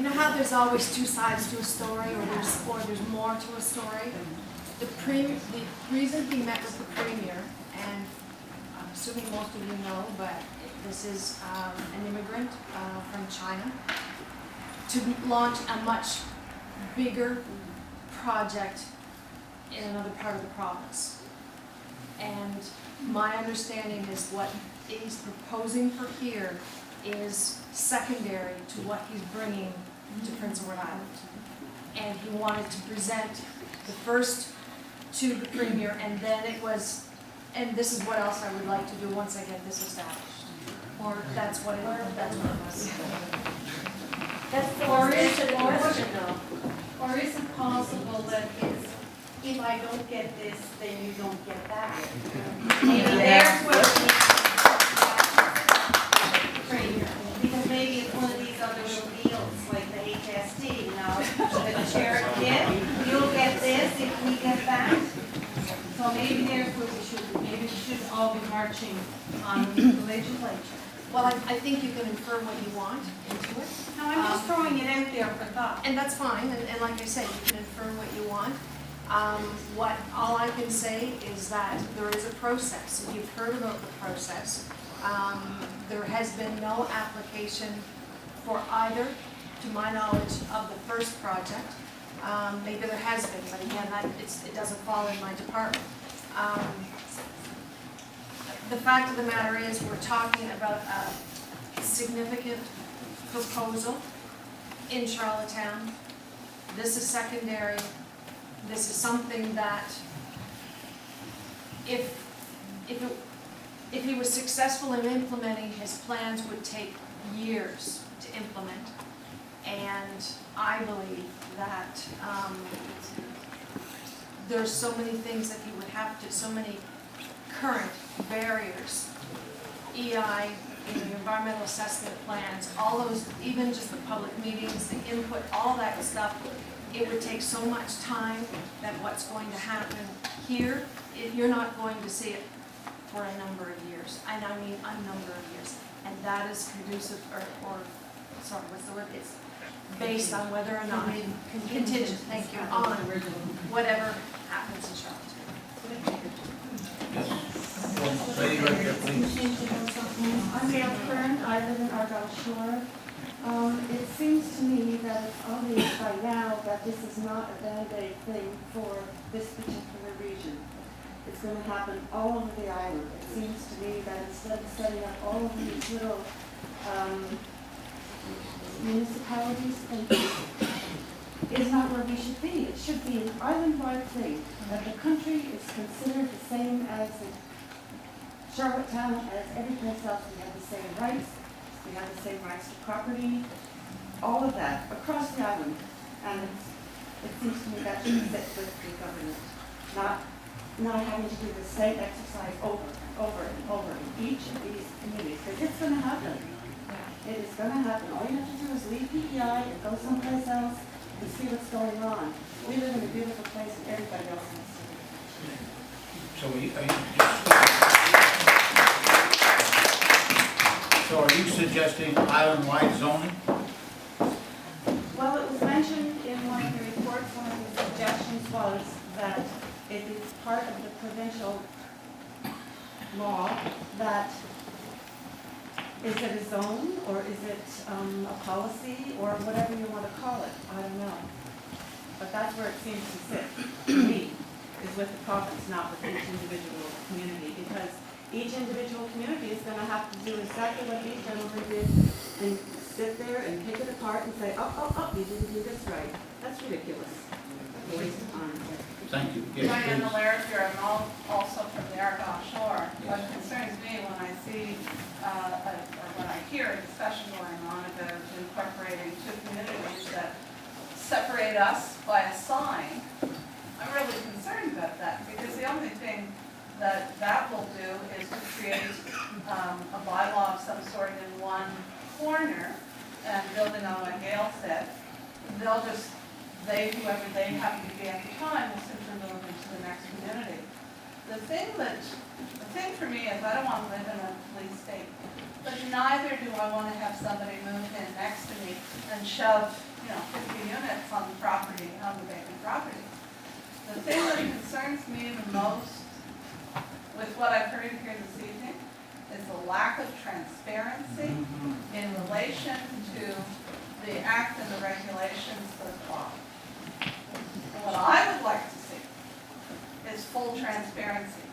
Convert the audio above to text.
know how there's always two sides to a story, or there's more to a story? The reason he met with the Premier, and I'm assuming most of you know, but this is an immigrant from China, to launch a much bigger project in another part of the province. And my understanding is what he's proposing for here is secondary to what he's bringing to Prince Edward Island. And he wanted to present the first to the Premier, and then it was, and this is what else I would like to do once I get this established. Or that's what it was. Or is it possible that it's, if I don't get this, then you don't get that? Maybe there's what because maybe it's one of these other little deals, like the HST, you know, the chair get, you'll get this if we get that. So maybe there's what we should do. Maybe we should all be marching on the legislature. Well, I think you can infer what you want into it. No, I'm just throwing it out there for thought. And that's fine, and like I say, you can infer what you want. All I can say is that there is a process. If you've heard about the process, there has been no application for either, to my knowledge, of the first project. Maybe there has been, but again, it doesn't fall in my department. The fact of the matter is, we're talking about a significant proposal in Charlottetown. This is secondary. This is something that, if he was successful in implementing his plans, would take years to implement. And I believe that there's so many things that he would have to, so many current barriers, EI, environmental assessment plans, all those, even just the public meetings, the input, all that stuff, it would take so much time that what's going to happen here, you're not going to see it for a number of years. And I mean a number of years. And that is conducive, or sorry, what's the word? It's based on whether or not, contingent, thank you, on whatever happens in Charlottetown. Lady right there, please. I'm Gail Kern. I live in Argyle Shore. It seems to me that it's obvious by now that this is not a band-aid thing for this particular region. It's going to happen all over the island. It seems to me that instead of setting up all of these little municipalities, is not where we should be. It should be an island-wide thing, that the country is considered the same as Charlottetown, as every place else. We have the same rights. We have the same rights to property, all of that, across the island. And it seems to me that should fit with the government, not having to do the same exercise over and over and over in each of these communities, because it's going to happen. It is going to happen. All you have to do is leave PEI and go someplace else and see what's going on. We live in a beautiful place and everybody else has to. So are you suggesting island-wide zoning? Well, it was mentioned in one of the reports, one of the suggestions was that it is part of the provincial law that, is it a zone or is it a policy or whatever you want to call it? I don't know. But that's where it seems to sit, to me, is with the province, not with each individual community, because each individual community is going to have to do exactly what these gentlemen did and sit there and pick it apart and say, oh, you didn't do this right. That's ridiculous. A waste of time. Thank you. Joanne Malaire here, I'm also from the Argyle Shore. What concerns me when I see, or when I hear a discussion going on about incorporating two communities that separate us by a sign, I'm really concerned about that, because the only thing that will do is to create a bylaw of some sort in one corner, and building on what Gail said, whoever they happen to be at the time, will simply move into the next community. The thing for me is, I don't want to live in a police state, but neither do I want to have somebody move in next to me and shove 50 units on the property, on the vacant property. The thing that concerns me the most with what I've heard here this evening is the lack of transparency in relation to the act and the regulations that apply. What I would like to see is full transparency.